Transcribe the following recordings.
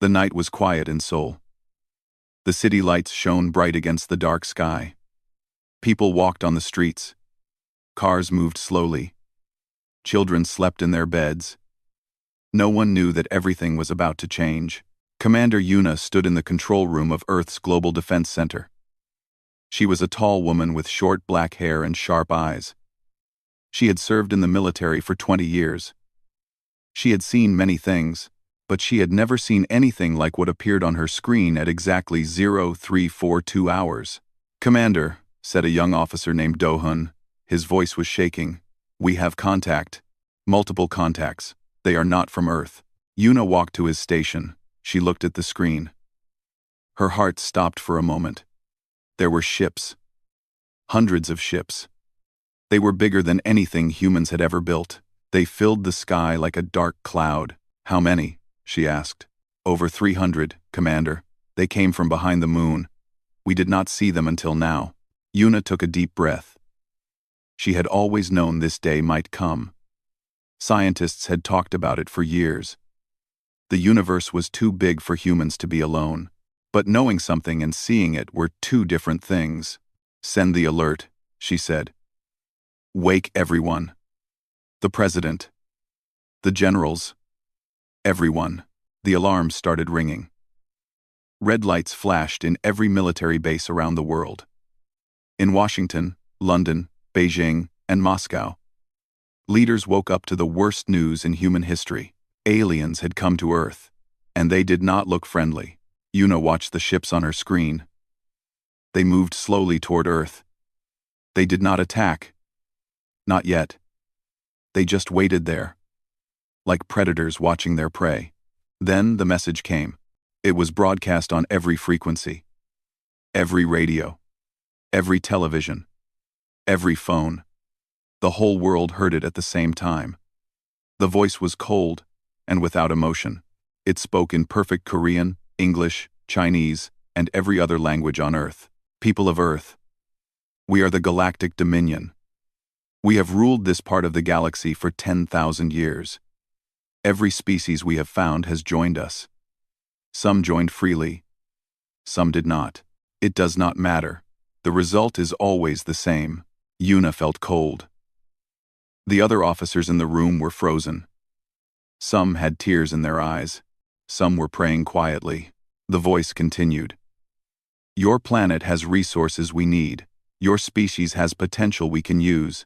The night was quiet in Seoul. The city lights shone bright against the dark sky. People walked on the streets. Cars moved slowly. Children slept in their beds. No one knew that everything was about to change. Commander Yuna stood in the control room of Earth's Global Defense Center. She was a tall woman with short black hair and sharp eyes. She had served in the military for 20 years. She had seen many things, but she had never seen anything like what appeared on her screen at exactly 0342 hours. "Commander," said a young officer named Do-hun. His voice was shaking. "We have contact. Multiple contacts. They are not from Earth." Yuna walked to his station. She looked at the screen. Her heart stopped for a moment. There were ships. Hundreds of ships. They were bigger than anything humans had ever built. They filled the sky like a dark cloud. "How many?" she asked. "Over 300, Commander. They came from behind the moon. We did not see them until now." Yuna took a deep breath. She had always known this day might come. Scientists had talked about it for years. The universe was too big for humans to be alone. But knowing something and seeing it were two different things. "Send the alert," she said. "Wake everyone. The president. The generals. Everyone." The alarms started ringing. Red lights flashed in every military base around the world. In Washington, London, Beijing, and Moscow. Leaders woke up to the worst news in human history. Aliens had come to Earth, and they did not look friendly. Yuna watched the ships on her screen. They moved slowly toward Earth. They did not attack. Not yet. They just waited there, like predators watching their prey. Then the message came. It was broadcast on every frequency. Every radio. Every television. Every phone. The whole world heard it at the same time. The voice was cold and without emotion. It spoke in perfect Korean, English, Chinese, and every other language on Earth. "People of Earth, we are the Galactic Dominion. We have ruled this part of the galaxy for 10,000 years. Every species we have found has joined us. Some joined freely. Some did not. It does not matter. The result is always the same." Yuna felt cold. The other officers in the room were frozen. Some had tears in their eyes. Some were praying quietly. The voice continued. "Your planet has resources we need. Your species has potential we can use.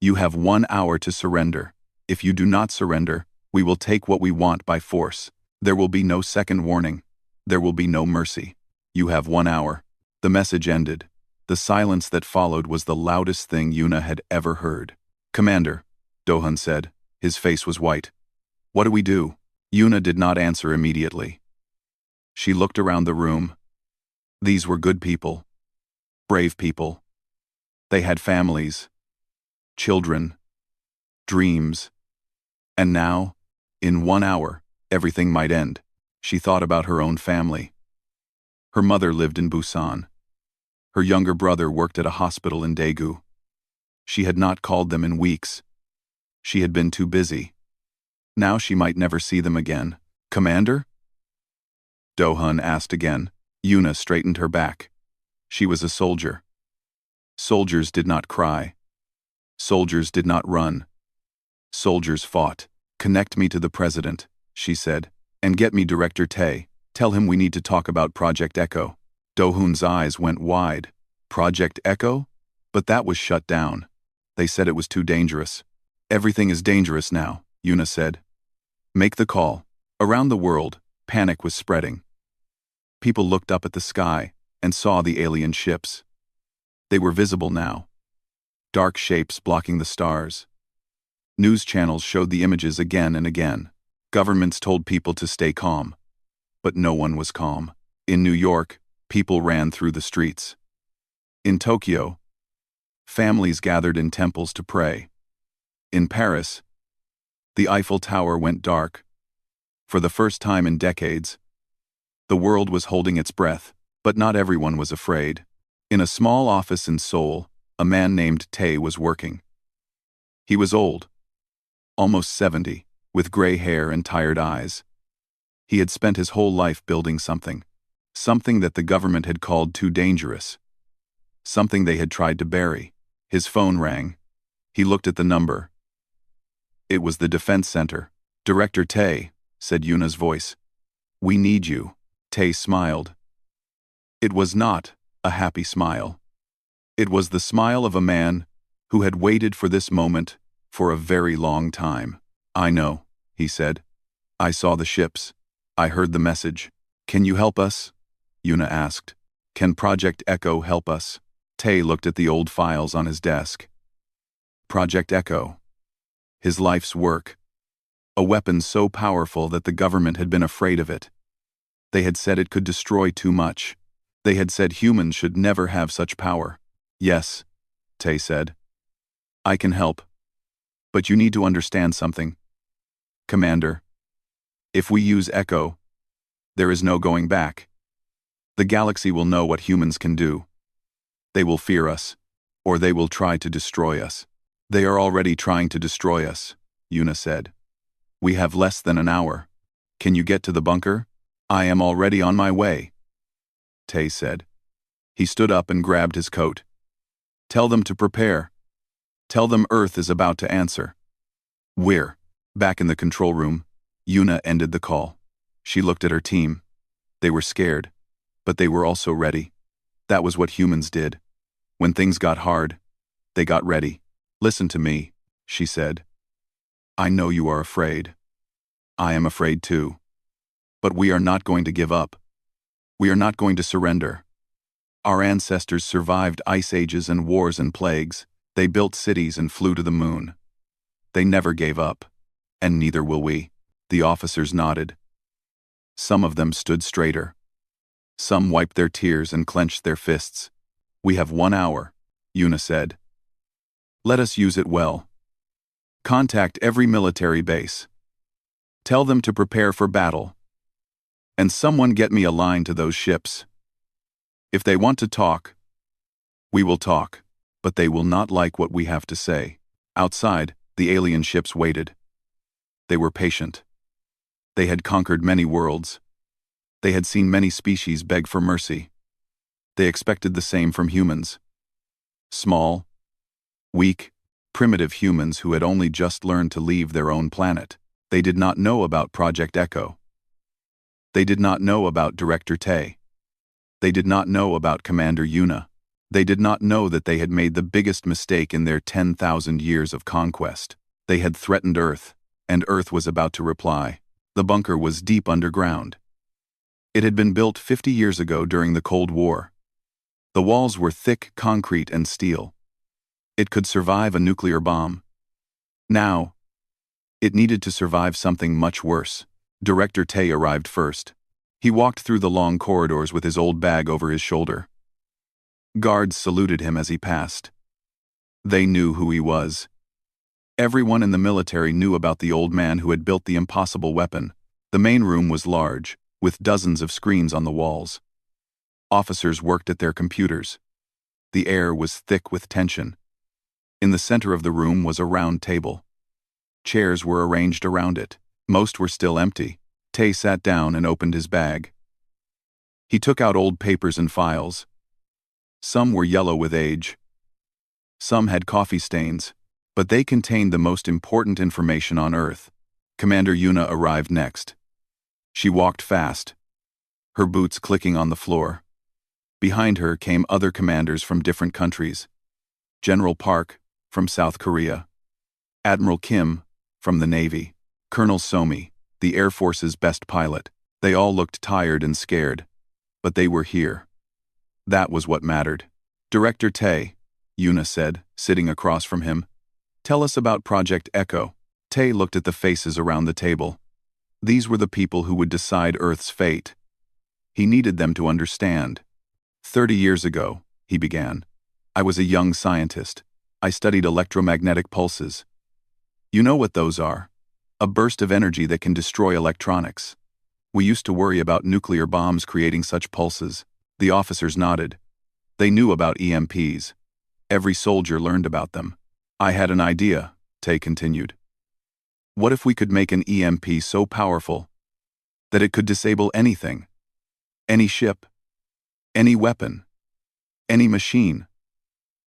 You have 1 hour to surrender. If you do not surrender, we will take what we want by force. There will be no second warning. There will be no mercy. You have 1 hour." The message ended. The silence that followed was the loudest thing Yuna had ever heard. "Commander," Do-hun said. His face was white. "What do we do?" Yuna did not answer immediately. She looked around the room. These were good people. Brave people. They had families. Children. Dreams. And now, in 1 hour, everything might end. She thought about her own family. Her mother lived in Busan. Her younger brother worked at a hospital in Daegu. She had not called them in weeks. She had been too busy. Now she might never see them again. "Commander?" Do-hun asked again. Yuna straightened her back. She was a soldier. Soldiers did not cry. Soldiers did not run. Soldiers fought. "Connect me to the president," she said, "and get me Director Tae. Tell him we need to talk about Project Echo." Do-hun's eyes went wide. Project Echo? But that was shut down. They said it was too dangerous. "Everything is dangerous now," Yuna said. "Make the call." Around the world, panic was spreading. People looked up at the sky and saw the alien ships. They were visible now. Dark shapes blocking the stars. News channels showed the images again and again. Governments told people to stay calm. But no one was calm. In New York, people ran through the streets. In Tokyo, families gathered in temples to pray. In Paris, the Eiffel Tower went dark. For the first time in decades, the world was holding its breath, but not everyone was afraid. In a small office in Seoul, a man named Tae was working. He was old, almost 70, with gray hair and tired eyes. He had spent his whole life building something. Something that the government had called too dangerous. Something they had tried to bury. His phone rang. He looked at the number. It was the Defense Center. "Director Tay," said Yuna's voice. "We need you." Tay smiled. It was not a happy smile. It was the smile of a man who had waited for this moment for a very long time. "I know," he said. "I saw the ships. I heard the message. Can you help us?" Yuna asked. "Can Project Echo help us?" Tay looked at the old files on his desk. Project Echo. His life's work. A weapon so powerful that the government had been afraid of it. They had said it could destroy too much. They had said humans should never have such power. "Yes," Tay said. "I can help. But you need to understand something. Commander, if we use Echo, there is no going back. The galaxy will know what humans can do. They will fear us, or they will try to destroy us." "They are already trying to destroy us," Yuna said. "We have less than an hour. Can you get to the bunker?" "I am already on my way," Tay said. He stood up and grabbed his coat. "Tell them to prepare. Tell them Earth is about to answer." "We're back in the control room." Yuna ended the call. She looked at her team. They were scared, but they were also ready. That was what humans did. When things got hard, they got ready. "Listen to me," she said. "I know you are afraid. I am afraid too. But we are not going to give up. We are not going to surrender. Our ancestors survived ice ages and wars and plagues. They built cities and flew to the moon. They never gave up, and neither will we." The officers nodded. Some of them stood straighter. Some wiped their tears and clenched their fists. "We have 1 hour," Yuna said. "Let us use it well. Contact every military base. Tell them to prepare for battle. And someone get me a line to those ships. If they want to talk, we will talk, but they will not like what we have to say." Outside, the alien ships waited. They were patient. They had conquered many worlds. They had seen many species beg for mercy. They expected the same from humans. Small, weak, primitive humans who had only just learned to leave their own planet. They did not know about Project Echo. They did not know about Director Tay. They did not know about Commander Yuna. They did not know that they had made the biggest mistake in their 10,000 years of conquest. They had threatened Earth, and Earth was about to reply. The bunker was deep underground. It had been built 50 years ago during the Cold War. The walls were thick concrete and steel. It could survive a nuclear bomb. Now, it needed to survive something much worse. Director Tay arrived first. He walked through the long corridors with his old bag over his shoulder. Guards saluted him as he passed. They knew who he was. Everyone in the military knew about the old man who had built the impossible weapon. The main room was large, with dozens of screens on the walls. Officers worked at their computers. The air was thick with tension. In the center of the room was a round table. Chairs were arranged around it. Most were still empty. Tay sat down and opened his bag. He took out old papers and files. Some were yellow with age. Some had coffee stains, but they contained the most important information on Earth. Commander Yuna arrived next. She walked fast, her boots clicking on the floor. Behind her came other commanders from different countries. General Park, from South Korea. Admiral Kim, from the Navy. Colonel Somi, the Air Force's best pilot. They all looked tired and scared, but they were here. That was what mattered. "Director Tay," Yuna said, sitting across from him. "Tell us about Project Echo." Tay looked at the faces around the table. These were the people who would decide Earth's fate. He needed them to understand. 30 years ago, he began. I was a young scientist. I studied electromagnetic pulses. You know what those are? A burst of energy that can destroy electronics. We used to worry about nuclear bombs creating such pulses. The officers nodded. They knew about EMPs. Every soldier learned about them. I had an idea, Tay continued. What if we could make an EMP so powerful That it could disable anything. Any ship. Any weapon. Any machine.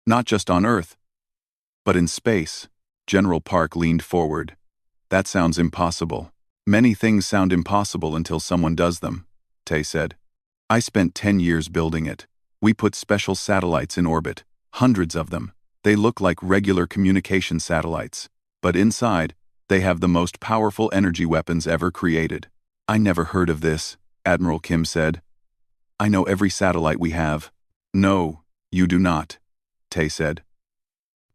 Not just on Earth, but in space. General Park leaned forward. That sounds impossible. Many things sound impossible until someone does them, Tay said. I spent 10 years building it. We put special satellites in orbit, hundreds of them. They look like regular communication satellites, but inside, they have the most powerful energy weapons ever created. I never heard of this, Admiral Kim said. I know every satellite we have. No, you do not, Tay said.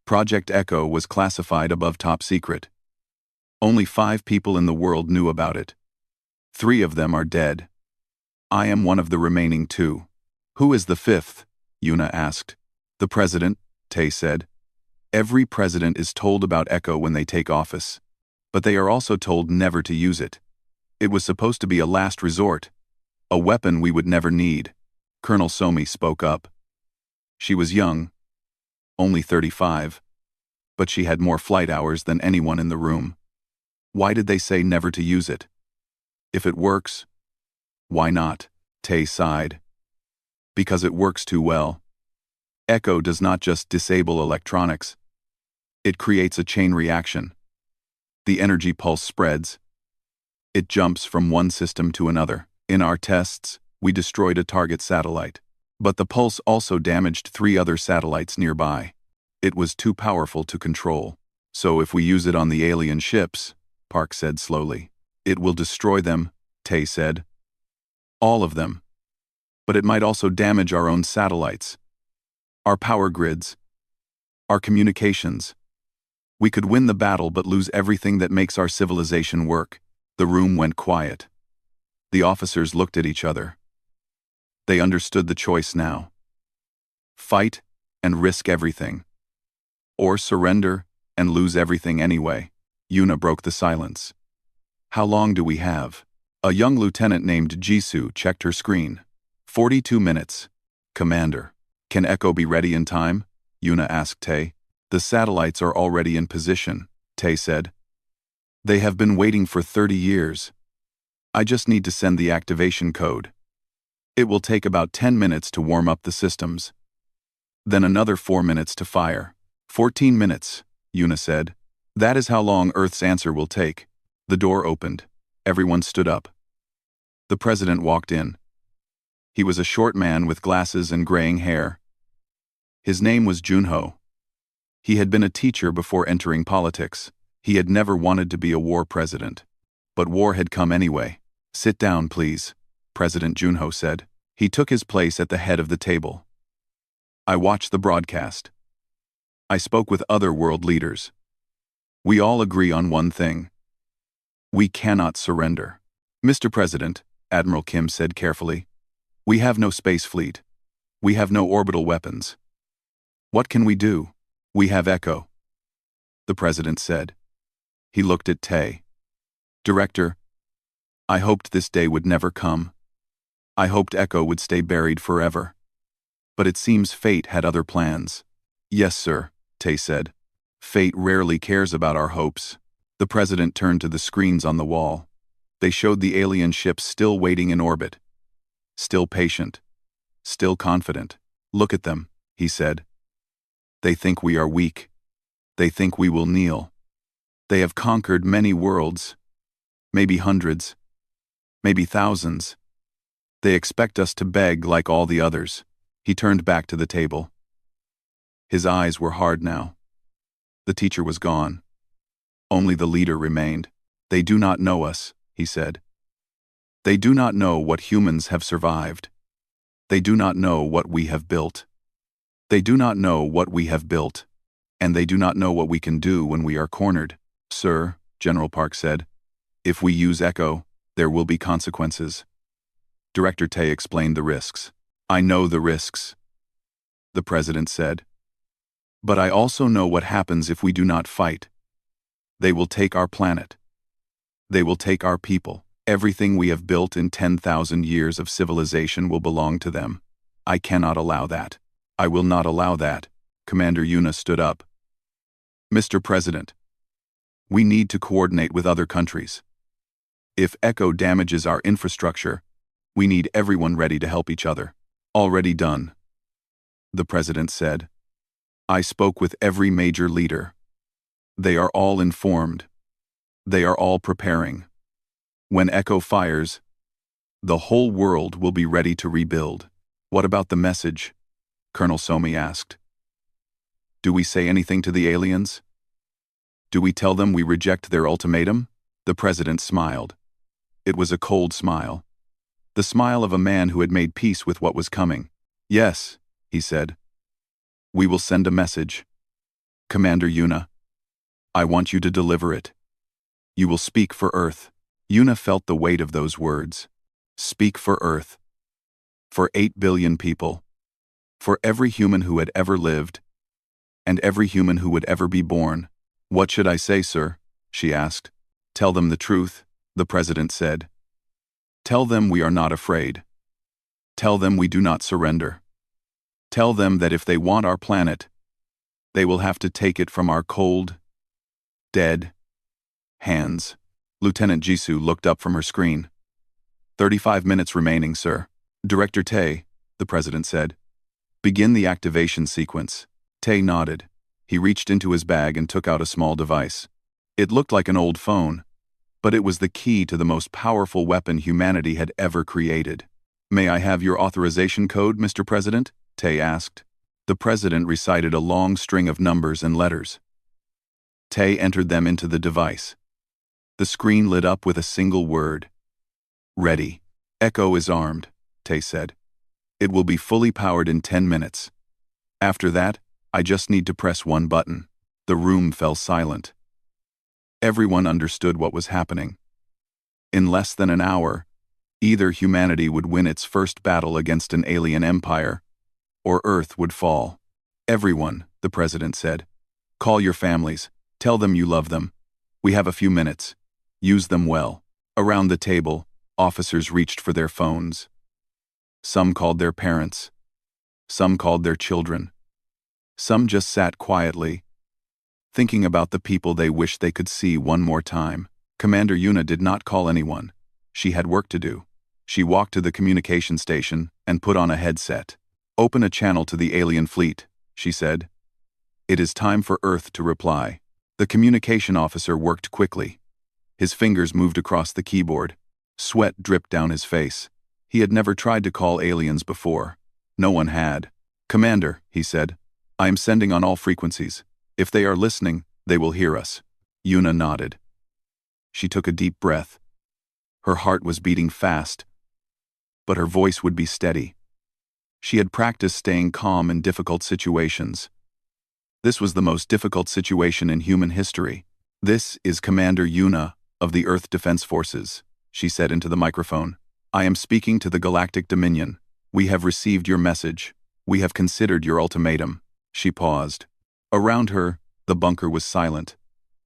Project Echo was classified above top secret. Only 5 people in the world knew about it. 3 of them are dead. I am one of the remaining 2. Who is the 5th? Yuna asked. The president, Tay said. Every president is told about Echo when they take office. But they are also told never to use it. It was supposed to be a last resort. A weapon we would never need. Colonel Somi spoke up. She was young. Only 35. But she had more flight hours than anyone in the room. Why did they say never to use it? If it works, why not? Tay sighed. Because it works too well. Echo does not just disable electronics. It creates a chain reaction. The energy pulse spreads. It jumps from one system to another. In our tests, we destroyed a target satellite. But the pulse also damaged 3 other satellites nearby. It was too powerful to control. So if we use it on the alien ships, Park said slowly, it will destroy them, Tay said. All of them. But it might also damage our own satellites. Our power grids. Our communications. We could win the battle but lose everything that makes our civilization work. The room went quiet. The officers looked at each other. They understood the choice now. Fight and risk everything. Or surrender and lose everything anyway. Yuna broke the silence. How long do we have? A young lieutenant named Jisoo checked her screen. 42 minutes. Commander. Can Echo be ready in time? Yuna asked Tay. The satellites are already in position, Tay said. They have been waiting for 30 years. I just need to send the activation code. It will take about 10 minutes to warm up the systems. Then another 4 minutes to fire. 14 minutes, Yuna said. That is how long Earth's answer will take. The door opened. Everyone stood up. The president walked in. He was a short man with glasses and graying hair. His name was Junho. He had been a teacher before entering politics. He had never wanted to be a war president. But war had come anyway. Sit down, please, President Junho said. He took his place at the head of the table. I watched the broadcast. I spoke with other world leaders. We all agree on one thing. We cannot surrender. Mr. President, Admiral Kim said carefully, we have no space fleet. We have no orbital weapons. What can we do? We have Echo, the president said. He looked at Tay. Director, I hoped this day would never come. I hoped Echo would stay buried forever. But it seems fate had other plans. Yes, sir, Tay said. Fate rarely cares about our hopes. The president turned to the screens on the wall. They showed the alien ships still waiting in orbit. Still patient. Still confident. Look at them, he said. They think we are weak. They think we will kneel. They have conquered many worlds. Maybe hundreds. Maybe thousands. They expect us to beg like all the others. He turned back to the table. His eyes were hard now. The teacher was gone. Only the leader remained. They do not know us, he said. They do not know what humans have survived. They do not know what we have built. They do not know what we have built. And they do not know what we can do when we are cornered. Sir, General Park said, if we use Echo, there will be consequences. Director Tay explained the risks. I know the risks, the president said. But I also know what happens if we do not fight. They will take our planet. They will take our people. Everything we have built in 10,000 years of civilization will belong to them. I cannot allow that. I will not allow that. Commander Yuna stood up. Mr. President, we need to coordinate with other countries. If Echo damages our infrastructure, we need everyone ready to help each other. Already done, the president said. I spoke with every major leader. They are all informed. They are all preparing. When Echo fires, the whole world will be ready to rebuild. What about the message? Colonel Somi asked. Do we say anything to the aliens? Do we tell them we reject their ultimatum? The president smiled. It was a cold smile. The smile of a man who had made peace with what was coming. Yes, he said. We will send a message. Commander Yuna, I want you to deliver it. You will speak for Earth. Yuna felt the weight of those words. Speak for Earth. For 8 billion people. For every human who had ever lived. And every human who would ever be born. What should I say, sir? She asked. Tell them the truth, the president said. Tell them we are not afraid. Tell them we do not surrender. Tell them that if they want our planet, they will have to take it from our cold, dead hands. Lieutenant Jisoo looked up from her screen. 35 minutes remaining, sir. Director Tae, the president said. Begin the activation sequence. Tae nodded. He reached into his bag and took out a small device. It looked like an old phone, but it was the key to the most powerful weapon humanity had ever created. May I have your authorization code, Mr. President? Tae asked. The president recited a long string of numbers and letters. Tae entered them into the device. The screen lit up with a single word. Ready. Echo is armed, Tae said. It will be fully powered in 10 minutes. After that, I just need to press one button. The room fell silent. Everyone understood what was happening. In less than an hour, either humanity would win its first battle against an alien empire, or Earth would fall. Everyone, the president said. Call your families. Tell them you love them. We have a few minutes. Use them well. Around the table, officers reached for their phones. Some called their parents. Some called their children. Some just sat quietly, thinking about the people they wished they could see one more time. Commander Yuna did not call anyone. She had work to do. She walked to the communication station and put on a headset. Open a channel to the alien fleet, she said. It is time for Earth to reply. The communication officer worked quickly. His fingers moved across the keyboard. Sweat dripped down his face. He had never tried to call aliens before. No one had. Commander, he said, I am sending on all frequencies. If they are listening, they will hear us. Yuna nodded. She took a deep breath. Her heart was beating fast, but her voice would be steady. She had practiced staying calm in difficult situations. This was the most difficult situation in human history. This is Commander Yuna of the Earth Defense Forces, she said into the microphone. I am speaking to the Galactic Dominion. We have received your message. We have considered your ultimatum. She paused. Around her, the bunker was silent.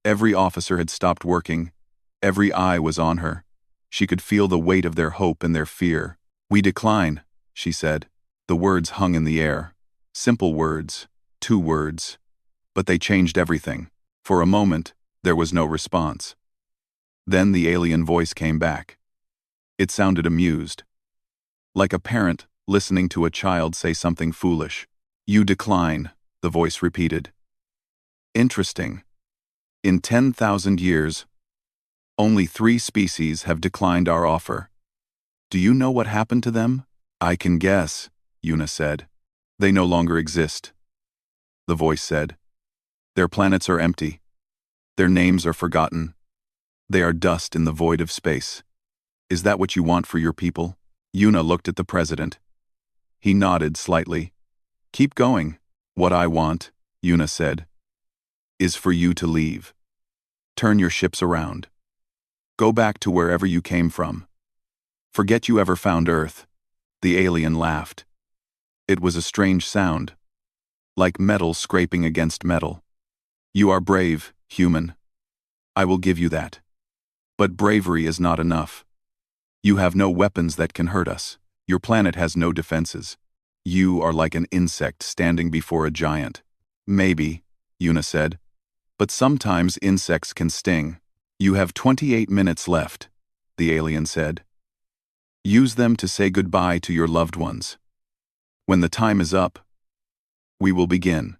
Every officer had stopped working. Every eye was on her. She could feel the weight of their hope and their fear. We decline, she said. The words hung in the air. Simple words, 2 words. But they changed everything. For a moment, there was no response. Then the alien voice came back. It sounded amused. Like a parent listening to a child say something foolish. You decline, the voice repeated. Interesting. In 10,000 years, only 3 species have declined our offer. Do you know what happened to them? I can guess, Yuna said. They no longer exist. The voice said. Their planets are empty. Their names are forgotten. They are dust in the void of space. Is that what you want for your people? Yuna looked at the president. He nodded slightly. Keep going. What I want, Yuna said, is for you to leave. Turn your ships around. Go back to wherever you came from. Forget you ever found Earth. The alien laughed. It was a strange sound, like metal scraping against metal. You are brave, human. I will give you that. But bravery is not enough. You have no weapons that can hurt us. Your planet has no defenses. You are like an insect standing before a giant. Maybe, Yuna said, but sometimes insects can sting. You have 28 minutes left. the alien said. Use them to say goodbye to your loved ones. When the time is up, we will begin.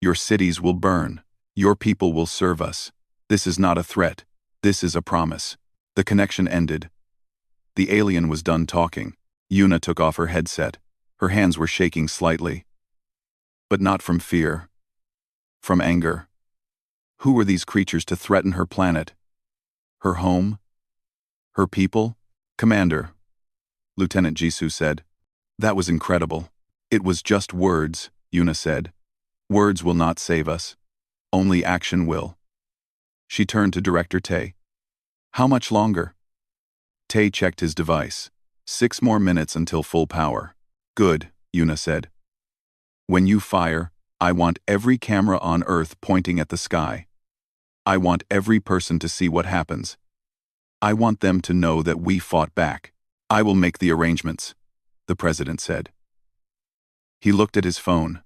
Your cities will burn. Your people will serve us. This is not a threat. This is a promise. The connection ended. The alien was done talking. Yuna took off her headset. Her hands were shaking slightly. But not from fear. From anger. Who were these creatures to threaten her planet? Her home? Her people? Commander, Lieutenant Jisoo said. That was incredible. It was just words, Yuna said. Words will not save us. Only action will. She turned to Director Tae. How much longer? Tae checked his device. 6 more minutes until full power. Good, Yuna said. When you fire, I want every camera on Earth pointing at the sky. I want every person to see what happens. I want them to know that we fought back. I will make the arrangements, the president said. He looked at his phone.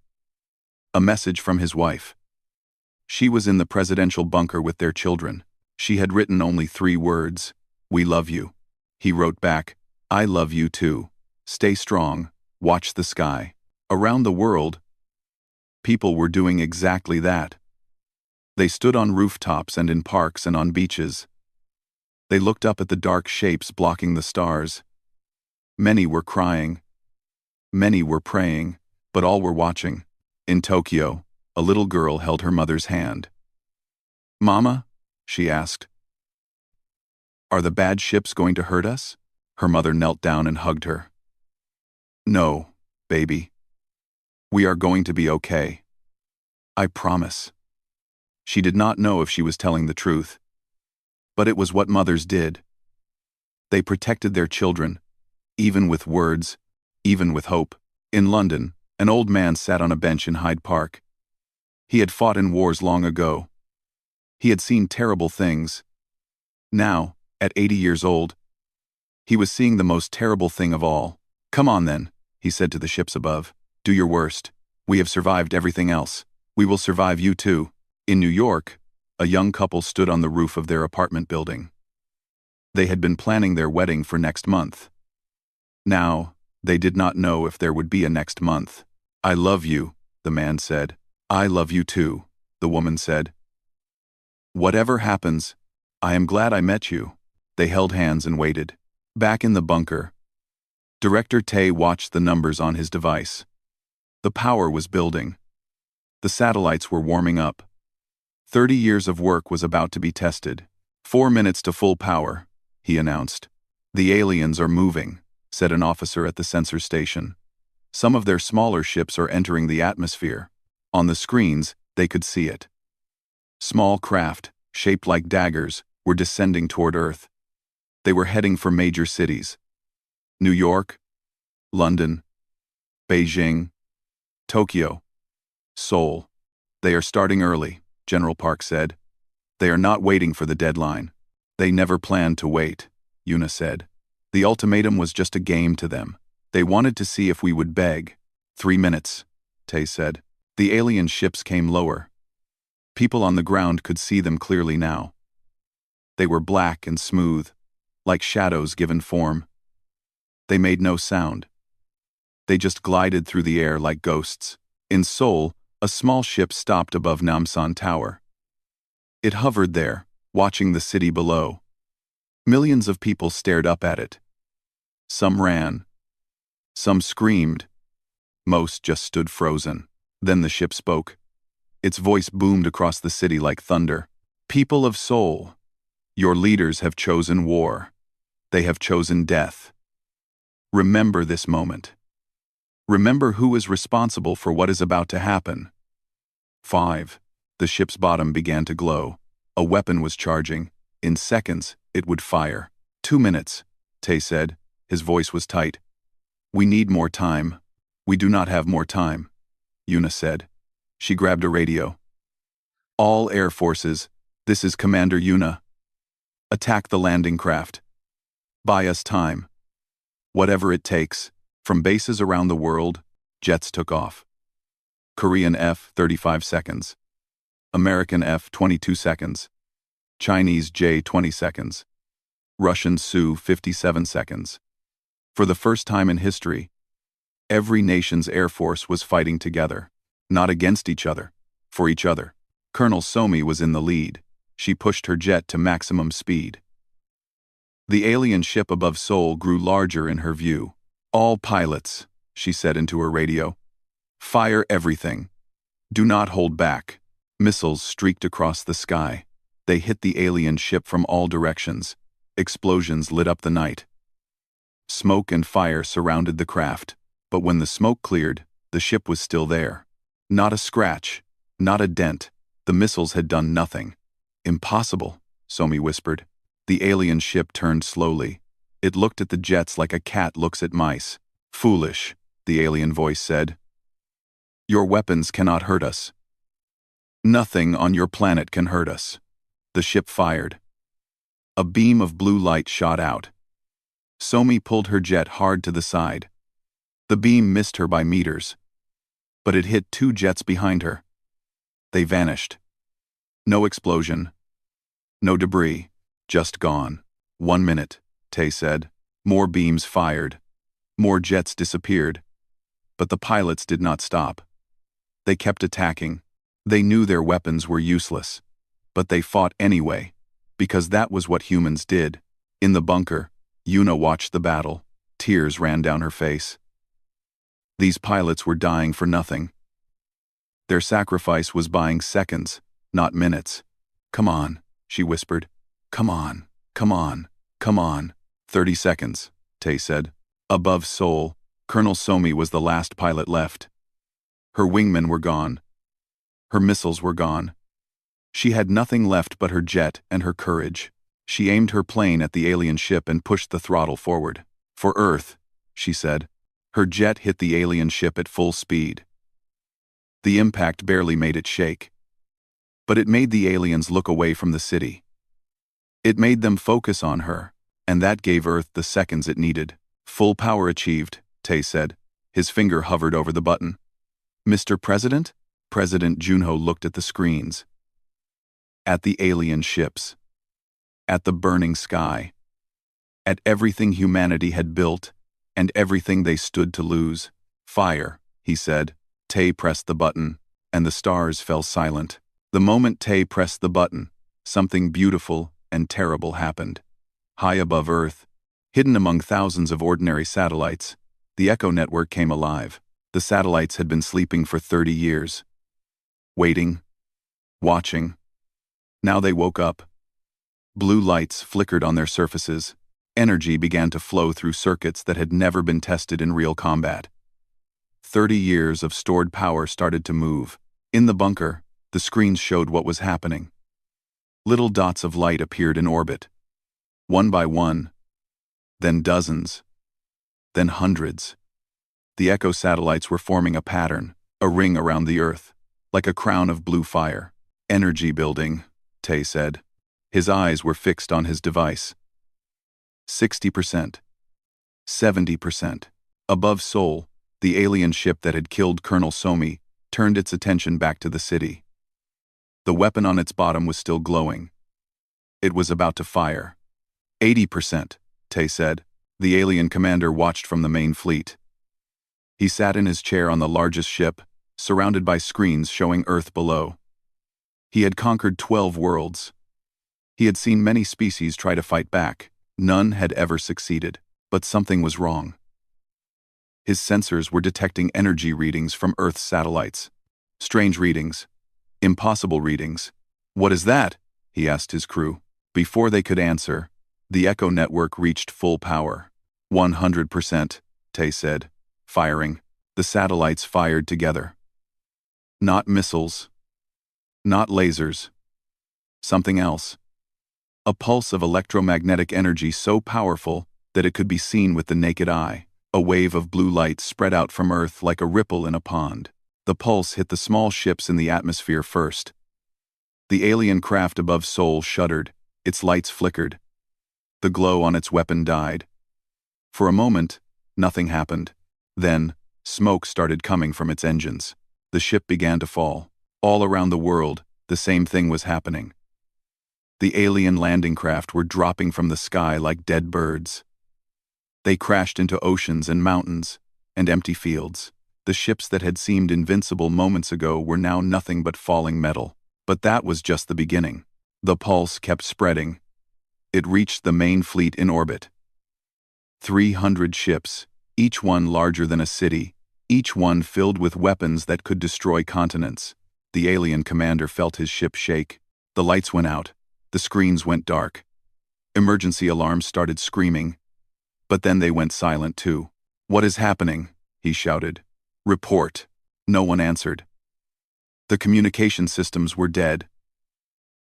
A message from his wife. She was in the presidential bunker with their children. She had written only 3 words. We love you. He wrote back, I love you too. Stay strong. Watch the sky. Around the world, people were doing exactly that. They stood on rooftops and in parks and on beaches. They looked up at the dark shapes blocking the stars. Many were crying. Many were praying, but all were watching. In Tokyo, a little girl held her mother's hand. Mama? She asked. Are the bad ships going to hurt us? Her mother knelt down and hugged her. No, baby. We are going to be okay. I promise. She did not know if she was telling the truth. But it was what mothers did. They protected their children, even with words, even with hope. In London, an old man sat on a bench in Hyde Park. He had fought in wars long ago. He had seen terrible things. Now, at 80 years old, he was seeing the most terrible thing of all. Come on then, he said to the ships above. Do your worst. We have survived everything else. We will survive you too. In New York, a young couple stood on the roof of their apartment building. They had been planning their wedding for next month. Now, they did not know if there would be a next month. I love you, the man said. I love you too, the woman said. Whatever happens, I am glad I met you. They held hands and waited. Back in the bunker, Director Tae watched the numbers on his device. The power was building. The satellites were warming up. 30 years of work was about to be tested. 4 minutes to full power, he announced. The aliens are moving, said an officer at the sensor station. Some of their smaller ships are entering the atmosphere. On the screens, they could see it. Small craft, shaped like daggers, were descending toward Earth. They were heading for major cities. New York, London, Beijing, Tokyo, Seoul. They are starting early, General Park said. They are not waiting for the deadline. They never planned to wait, Yuna said. The ultimatum was just a game to them. They wanted to see if we would beg. 3 minutes, Tae said. The alien ships came lower. People on the ground could see them clearly now. They were black and smooth, like shadows given form. They made no sound. They just glided through the air like ghosts. In Seoul, a small ship stopped above Namsan Tower. It hovered there, watching the city below. Millions of people stared up at it. Some ran. Some screamed. Most just stood frozen. Then the ship spoke. Its voice boomed across the city like thunder. People of Seoul, your leaders have chosen war. They have chosen death. Remember this moment. Remember who is responsible for what is about to happen. 5. The ship's bottom began to glow. A weapon was charging. In seconds, it would fire. 2 minutes, Tae said. His voice was tight. We need more time. We do not have more time, Yuna said. She grabbed a radio. All air forces, this is Commander Yuna. Attack the landing craft. Buy us time. Whatever it takes. From bases around the world, jets took off. Korean F, 35 seconds. American F, 22 seconds. Chinese J, 20 seconds. Russian Su 57 seconds. For the first time in history, every nation's air force was fighting together. Not against each other, for each other. Colonel Somi was in the lead. She pushed her jet to maximum speed. The alien ship above Seoul grew larger in her view. "All pilots," she said into her radio. "Fire everything. Do not hold back." Missiles streaked across the sky. They hit the alien ship from all directions. Explosions lit up the night. Smoke and fire surrounded the craft, but when the smoke cleared, the ship was still there. Not a scratch, not a dent. The missiles had done nothing. "Impossible," Somi whispered. The alien ship turned slowly. It looked at the jets like a cat looks at mice. "Foolish," the alien voice said. "Your weapons cannot hurt us. Nothing on your planet can hurt us." The ship fired. A beam of blue light shot out. Somi pulled her jet hard to the side. The beam missed her by meters, but it hit two jets behind her. They vanished. No explosion. No debris. Just gone. 1 minute, Tay said. More beams fired. More jets disappeared. But the pilots did not stop. They kept attacking. They knew their weapons were useless. But they fought anyway, because that was what humans did. In the bunker, Yuna watched the battle. Tears ran down her face. These pilots were dying for nothing. Their sacrifice was buying seconds, not minutes. "Come on," she whispered. "Come on, come on, come on." 30 seconds, Tay said. Above Seoul, Colonel Somi was the last pilot left. Her wingmen were gone. Her missiles were gone. She had nothing left but her jet and her courage. She aimed her plane at the alien ship and pushed the throttle forward. "For Earth," she said. Her jet hit the alien ship at full speed. The impact barely made it shake. But it made the aliens look away from the city. It made them focus on her, and that gave Earth the seconds it needed. "Full power achieved," Tay said. His finger hovered over the button. "Mr. President?" President Junho looked at the screens. At the alien ships. At the burning sky. At everything humanity had built, and everything they stood to lose. "Fire," he said. Tay pressed the button, and the stars fell silent. The moment Tay pressed the button, something beautiful and terrible happened. High above Earth, hidden among thousands of ordinary satellites, the Echo network came alive. The satellites had been sleeping for 30 years. Waiting. Watching. Now they woke up. Blue lights flickered on their surfaces. Energy began to flow through circuits that had never been tested in real combat. 30 years of stored power started to move. In the bunker, the screens showed what was happening. Little dots of light appeared in orbit. One by one. Then dozens. Then hundreds. The Echo satellites were forming a pattern, a ring around the Earth, like a crown of blue fire. "Energy building," Tay said. His eyes were fixed on his device. 60%. 70%. Above Seoul, the alien ship that had killed Colonel Somi turned its attention back to the city. The weapon on its bottom was still glowing. It was about to fire. 80%, Tay said. The alien commander watched from the main fleet. He sat in his chair on the largest ship, surrounded by screens showing Earth below. He had conquered 12 worlds. He had seen many species try to fight back. None had ever succeeded, but something was wrong. His sensors were detecting energy readings from Earth's satellites. Strange readings. Impossible readings. "What is that?" he asked his crew. Before they could answer, the Echo network reached full power. 100%, Tay said. Firing. The satellites fired together. Not missiles. Not lasers. Something else. A pulse of electromagnetic energy so powerful that it could be seen with the naked eye. A wave of blue light spread out from Earth like a ripple in a pond. The pulse hit the small ships in the atmosphere first. The alien craft above Seoul shuddered. Its lights flickered. The glow on its weapon died. For a moment, nothing happened. Then, smoke started coming from its engines. The ship began to fall. All around the world, the same thing was happening. The alien landing craft were dropping from the sky like dead birds. They crashed into oceans and mountains and empty fields. The ships that had seemed invincible moments ago were now nothing but falling metal. But that was just the beginning. The pulse kept spreading. It reached the main fleet in orbit. 300 ships, each one larger than a city, each one filled with weapons that could destroy continents. The alien commander felt his ship shake. The lights went out. The screens went dark. Emergency alarms started screaming. But then they went silent too. "What is happening?" he shouted. "Report." No one answered. The communication systems were dead.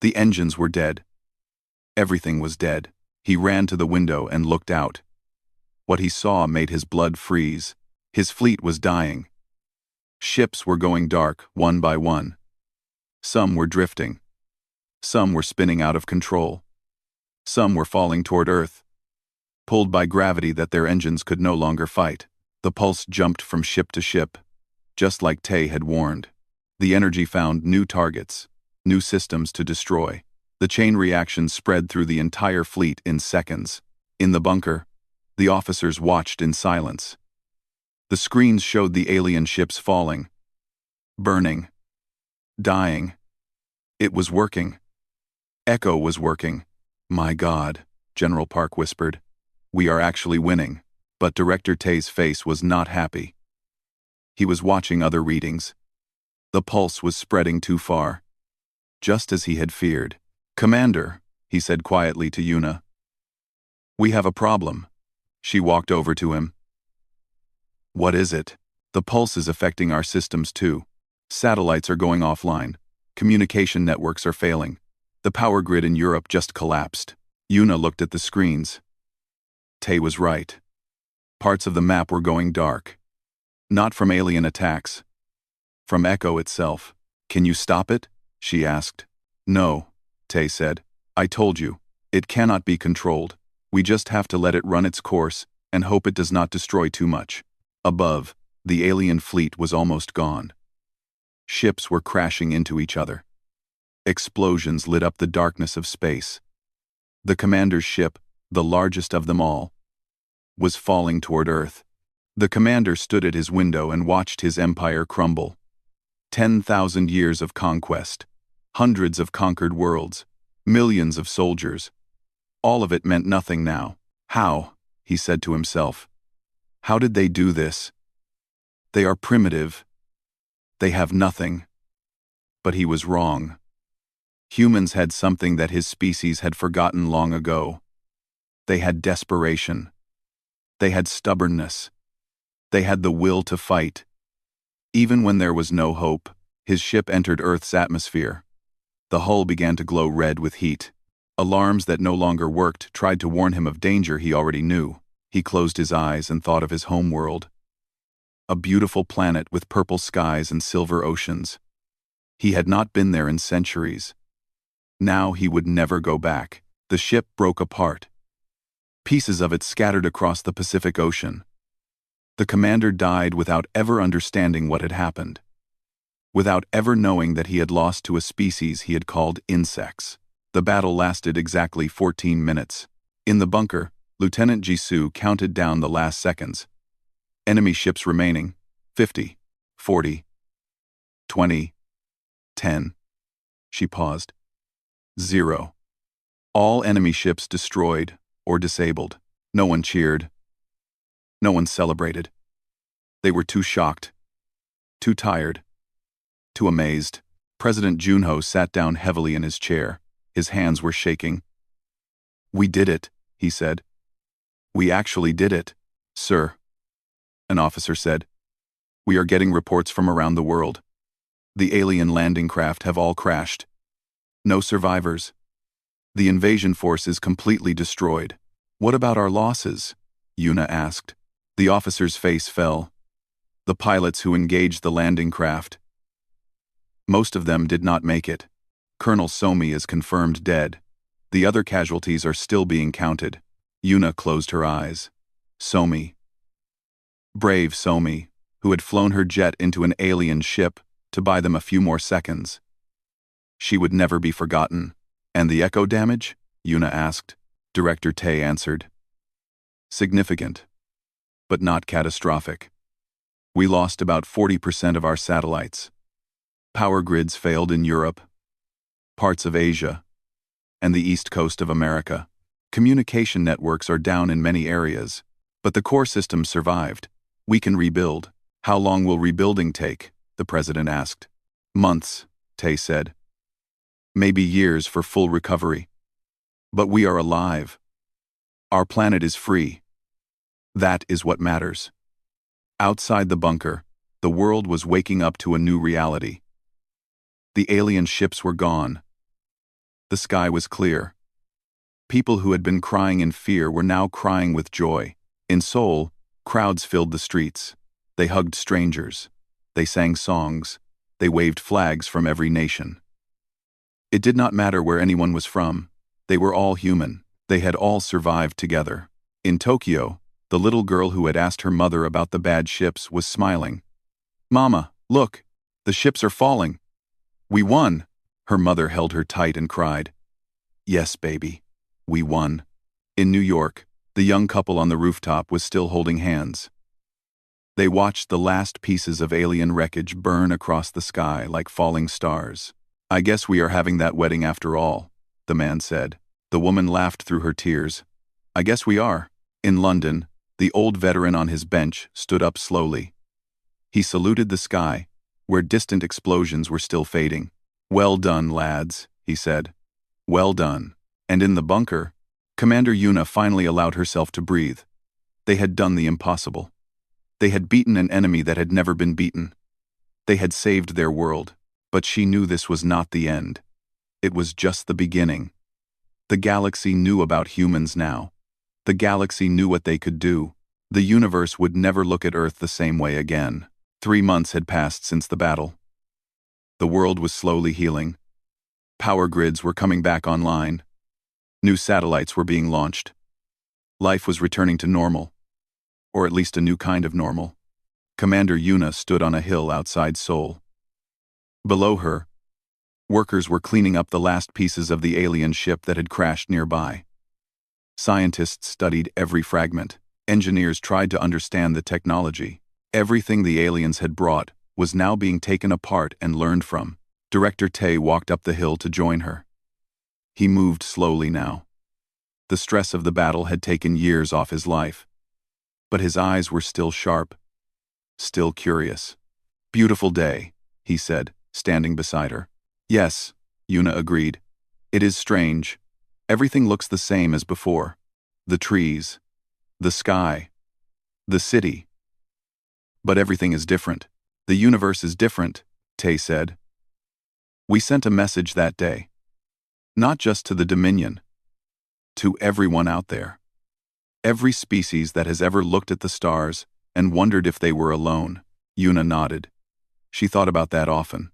The engines were dead. Everything was dead. He ran to the window and looked out. What he saw made his blood freeze. His fleet was dying. Ships were going dark, one by one. Some were drifting. Some were spinning out of control. Some were falling toward Earth, pulled by gravity that their engines could no longer fight. The pulse jumped from ship to ship, just like Tay had warned. The energy found new targets, new systems to destroy. The chain reaction spread through the entire fleet in seconds. In the bunker, the officers watched in silence. The screens showed the alien ships falling, burning, dying. It was working. Echo was working. "My God," General Park whispered. "We are actually winning." But Director Tay's face was not happy. He was watching other readings. The pulse was spreading too far. Just as he had feared. "Commander," he said quietly to Yuna. "We have a problem." She walked over to him. "What is it?" "The pulse is affecting our systems too. Satellites are going offline. Communication networks are failing. The power grid in Europe just collapsed." Yuna looked at the screens. Tay was right. Parts of the map were going dark. Not from alien attacks. From Echo itself. "Can you stop it?" she asked. "No," Tay said. "I told you. It cannot be controlled. We just have to let it run its course and hope it does not destroy too much." Above, the alien fleet was almost gone. Ships were crashing into each other. Explosions lit up the darkness of space. The commander's ship, the largest of them all, was falling toward Earth. The commander stood at his window and watched his empire crumble. 10,000 years of conquest, hundreds of conquered worlds, millions of soldiers. All of it meant nothing now. "How?" he said to himself. "How did they do this? They are primitive. They have nothing." But he was wrong. Humans had something that his species had forgotten long ago. They had desperation. They had stubbornness. They had the will to fight. Even when there was no hope, his ship entered Earth's atmosphere. The hull began to glow red with heat. Alarms that no longer worked tried to warn him of danger he already knew. He closed his eyes and thought of his home world. A beautiful planet with purple skies and silver oceans. He had not been there in centuries. Now he would never go back. The ship broke apart. Pieces of it scattered across the Pacific Ocean. The commander died without ever understanding what had happened. Without ever knowing that he had lost to a species he had called insects. The battle lasted exactly 14 minutes. In the bunker, Lieutenant Jisoo counted down the last seconds. Enemy ships remaining: 50, 40, 20, 10. She paused. 0. All enemy ships destroyed or disabled. No one cheered. No one celebrated. They were too shocked, too tired, too amazed. President Junho sat down heavily in his chair. His hands were shaking. "We did it," he said. "We actually did it, sir," an officer said. "We are getting reports from around the world. The alien landing craft have all crashed. No survivors. The invasion force is completely destroyed." "What about our losses?" Yuna asked. The officer's face fell. "The pilots who engaged the landing craft. Most of them did not make it. Colonel Somi is confirmed dead. The other casualties are still being counted." Yuna closed her eyes. Somi. Brave Somi, who had flown her jet into an alien ship to buy them a few more seconds. She would never be forgotten, And the echo damage? Yuna asked. Director Tay answered. Significant, but not catastrophic. We lost about 40% of our satellites. Power grids failed in Europe, parts of Asia, and the east coast of America. Communication networks are down in many areas, but the core system survived. We can rebuild. How long will rebuilding take? The president asked. Months, Tay said. Maybe years for full recovery. But we are alive. Our planet is free. That is what matters. Outside the bunker, the world was waking up to a new reality. The alien ships were gone. The sky was clear. People who had been crying in fear were now crying with joy. In Seoul, crowds filled the streets. They hugged strangers. They sang songs. They waved flags from every nation. It did not matter where anyone was from. They were all human. They had all survived together. In Tokyo, the little girl who had asked her mother about the bad ships was smiling. Mama, look, the ships are falling. We won. Her mother held her tight and cried. Yes, baby, we won. In New York, the young couple on the rooftop was still holding hands. They watched the last pieces of alien wreckage burn across the sky like falling stars. I guess we are having that wedding after all, the man said. The woman laughed through her tears. I guess we are. In London, the old veteran on his bench stood up slowly. He saluted the sky, where distant explosions were still fading. Well done, lads, he said. Well done. And in the bunker, Commander Yuna finally allowed herself to breathe. They had done the impossible. They had beaten an enemy that had never been beaten. They had saved their world, but she knew this was not the end. It was just the beginning. The galaxy knew about humans now. The galaxy knew what they could do. The universe would never look at Earth the same way again. 3 months had passed since the battle. The world was slowly healing. Power grids were coming back online. New satellites were being launched. Life was returning to normal, or at least a new kind of normal. Commander Yuna stood on a hill outside Seoul. Below her, workers were cleaning up the last pieces of the alien ship that had crashed nearby. Scientists studied every fragment. Engineers tried to understand the technology. Everything the aliens had brought was now being taken apart and learned from. Director Tay walked up the hill to join her. He moved slowly now. The stress of the battle had taken years off his life. But his eyes were still sharp, still curious. Beautiful day, he said, standing beside her. Yes, Yuna agreed. It is strange. Everything looks the same as before. The trees, the sky, the city. But everything is different. The universe is different, Tay said. We sent a message that day. Not just to the Dominion. To everyone out there. Every species that has ever looked at the stars and wondered if they were alone. Yuna nodded. She thought about that often.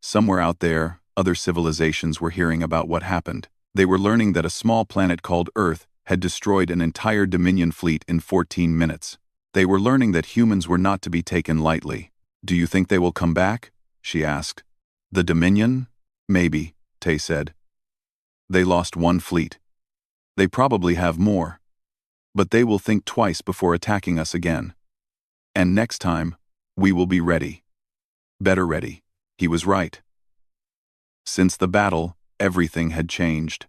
Somewhere out there, other civilizations were hearing about what happened. They were learning that a small planet called Earth had destroyed an entire Dominion fleet in 14 minutes. They were learning that humans were not to be taken lightly. Do you think they will come back? She asked. The Dominion? Maybe, Tay said. They lost one fleet. They probably have more. But they will think twice before attacking us again. And next time, we will be ready. Better ready. He was right. Since the battle, everything had changed.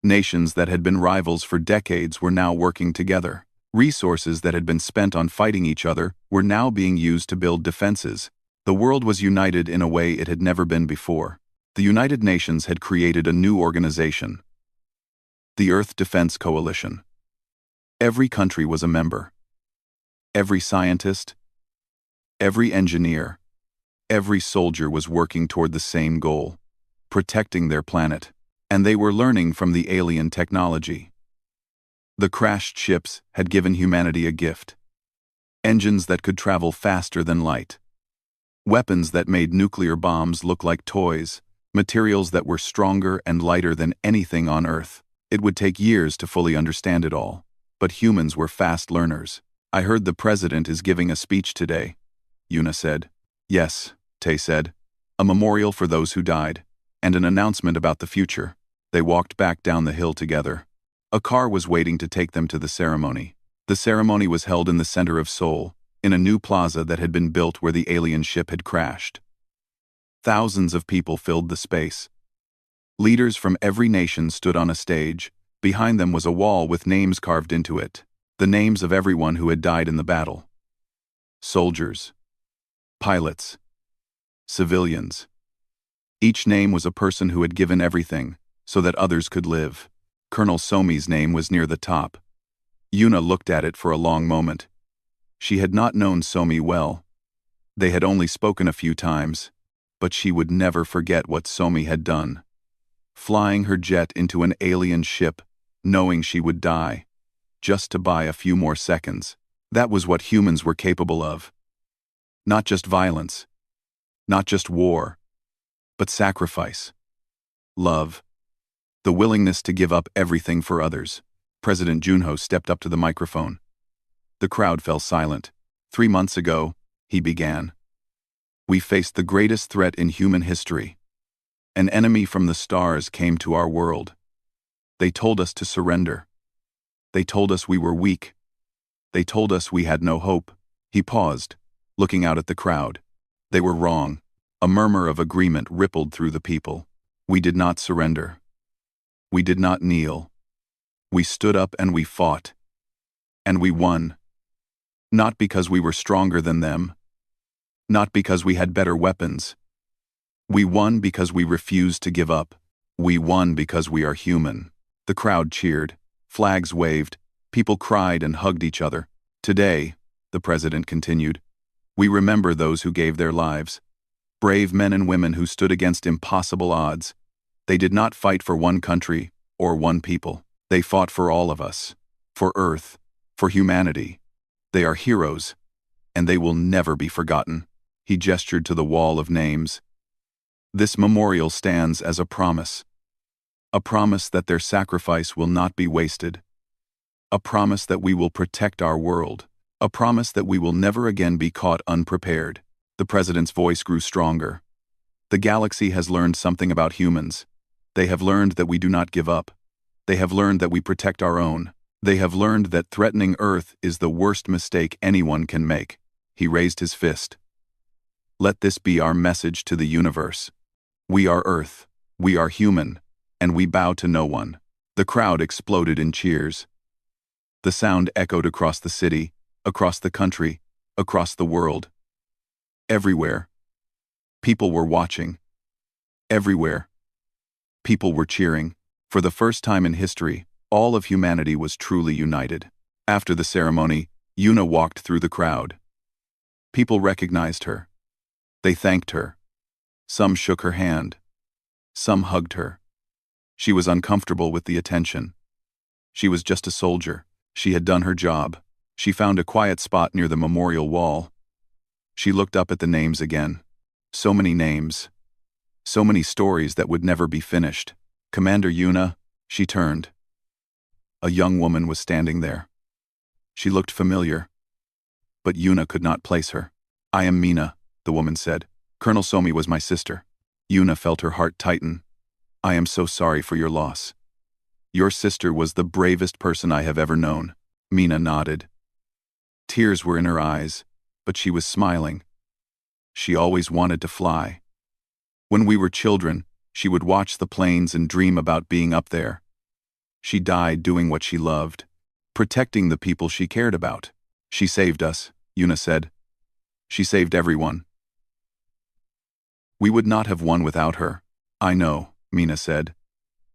Nations that had been rivals for decades were now working together. Resources that had been spent on fighting each other were now being used to build defenses. The world was united in a way it had never been before. The United Nations had created a new organization. The Earth Defense Coalition. Every country was a member. Every scientist, every engineer, every soldier was working toward the same goal, protecting their planet. And they were learning from the alien technology. The crashed ships had given humanity a gift. Engines that could travel faster than light. Weapons that made nuclear bombs look like toys. Materials that were stronger and lighter than anything on Earth. It would take years to fully understand it all. But humans were fast learners. I heard the president is giving a speech today, Yuna said. Yes, Tay said. A memorial for those who died, and an announcement about the future. They walked back down the hill together. A car was waiting to take them to the ceremony. The ceremony was held in the center of Seoul, in a new plaza that had been built where the alien ship had crashed. Thousands of people filled the space. Leaders from every nation stood on a stage. Behind them was a wall with names carved into it, the names of everyone who had died in the battle. Soldiers, pilots, civilians. Each name was a person who had given everything, so that others could live. Colonel Somi's name was near the top. Yuna looked at it for a long moment. She had not known Somi well. They had only spoken a few times, but she would never forget what Somi had done. Flying her jet into an alien ship, knowing she would die, just to buy a few more seconds. That was what humans were capable of. Not just violence, not just war, but sacrifice, love, the willingness to give up everything for others. President Junho stepped up to the microphone. The crowd fell silent. 3 months ago, he began. We faced the greatest threat in human history. An enemy from the stars came to our world. They told us to surrender. They told us we were weak. They told us we had no hope. He paused, looking out at the crowd. They were wrong. A murmur of agreement rippled through the people. We did not surrender. We did not kneel. We stood up and we fought. And we won. Not because we were stronger than them. Not because we had better weapons. We won because we refused to give up. We won because we are human. The crowd cheered. Flags waved. People cried and hugged each other. Today, the president continued, we remember those who gave their lives. Brave men and women who stood against impossible odds. They did not fight for one country or one people. They fought for all of us. For Earth. For humanity. They are heroes, and they will never be forgotten. He gestured to the wall of names. This memorial stands as a promise. A promise that their sacrifice will not be wasted. A promise that we will protect our world. A promise that we will never again be caught unprepared. The president's voice grew stronger. The galaxy has learned something about humans. They have learned that we do not give up. They have learned that we protect our own. They have learned that threatening Earth is the worst mistake anyone can make. He raised his fist. Let this be our message to the universe. We are Earth. We are human. And we bow to no one. The crowd exploded in cheers. The sound echoed across the city, across the country, across the world. Everywhere. People were watching. Everywhere. People were cheering. For the first time in history, all of humanity was truly united. After the ceremony, Yuna walked through the crowd. People recognized her. They thanked her. Some shook her hand. Some hugged her. She was uncomfortable with the attention. She was just a soldier. She had done her job. She found a quiet spot near the memorial wall. She looked up at the names again. So many names. So many stories that would never be finished. Commander Yuna, she turned. A young woman was standing there. She looked familiar. But Yuna could not place her. I am Mina, the woman said. Colonel Somi was my sister. Yuna felt her heart tighten. I am so sorry for your loss. Your sister was the bravest person I have ever known. Mina nodded. Tears were in her eyes, but she was smiling. She always wanted to fly. When we were children, she would watch the planes and dream about being up there. She died doing what she loved, protecting the people she cared about. She saved us, Yuna said. She saved everyone. We would not have won without her. I know, Mina said.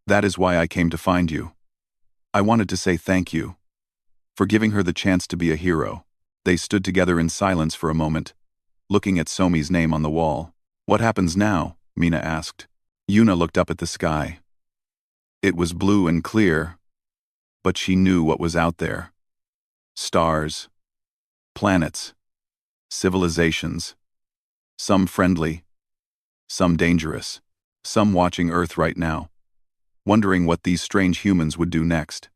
That is why I came to find you. I wanted to say thank you for giving her the chance to be a hero. They stood together in silence for a moment, looking at Somi's name on the wall. What happens now? Mina asked. Yuna looked up at the sky. It was blue and clear, but she knew what was out there. Stars, planets, civilizations. Some friendly, some dangerous, some watching Earth right now, wondering what these strange humans would do next.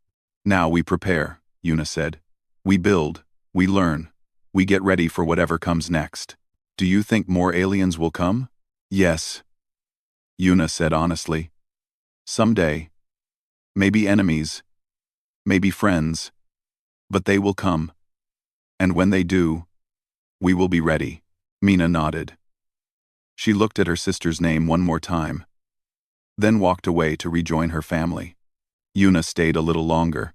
Now we prepare, Yuna said. We build, we learn, we get ready for whatever comes next. Do you think more aliens will come? Yes, Yuna said honestly. Someday, maybe enemies, maybe friends, but they will come. And when they do, we will be ready. Mina nodded. She looked at her sister's name one more time, then walked away to rejoin her family. Yuna stayed a little longer.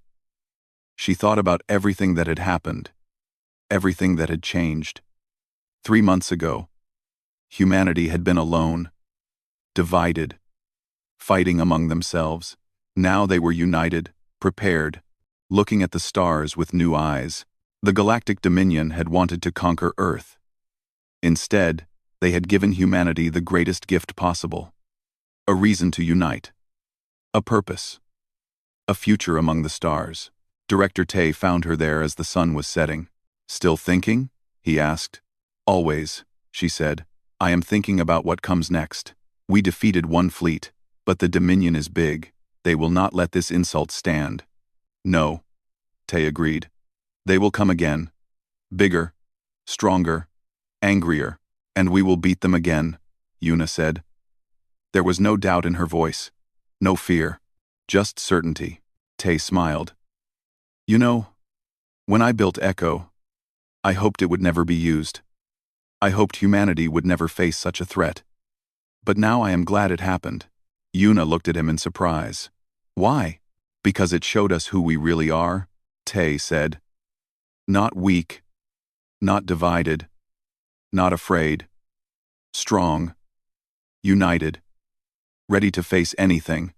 She thought about everything that had happened, everything that had changed. 3 months ago, humanity had been alone, divided, fighting among themselves. Now they were united, prepared, looking at the stars with new eyes. The Galactic Dominion had wanted to conquer Earth. Instead, they had given humanity the greatest gift possible. A reason to unite. A purpose. A future among the stars. Director Tay found her there as the sun was setting. "Still thinking?" he asked. "Always," she said. "I am thinking about what comes next. We defeated one fleet, but the Dominion is big. They will not let this insult stand." "No," Tay agreed. "They will come again. Bigger, stronger, angrier, and we will beat them again," Yuna said. There was no doubt in her voice, no fear, just certainty. Tay smiled. "You know, when I built Echo, I hoped it would never be used. I hoped humanity would never face such a threat. But now I am glad it happened." Yuna looked at him in surprise. "Why?" "Because it showed us who we really are," Tay said. "Not weak, not divided, not afraid. Strong, united, ready to face anything.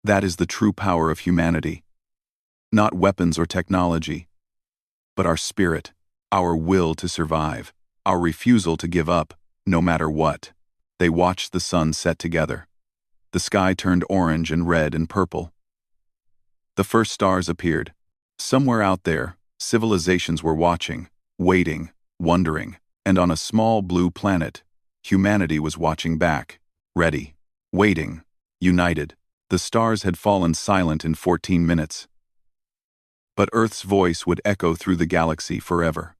That is the true power of humanity. Not weapons or technology, but our spirit, our will to survive, our refusal to give up, no matter what." They watched the sun set together. The sky turned orange and red and purple. The first stars appeared. Somewhere out there, civilizations were watching, waiting, wondering, and on a small blue planet, humanity was watching back, ready, waiting, united. The stars had fallen silent in 14 minutes. But Earth's voice would echo through the galaxy forever.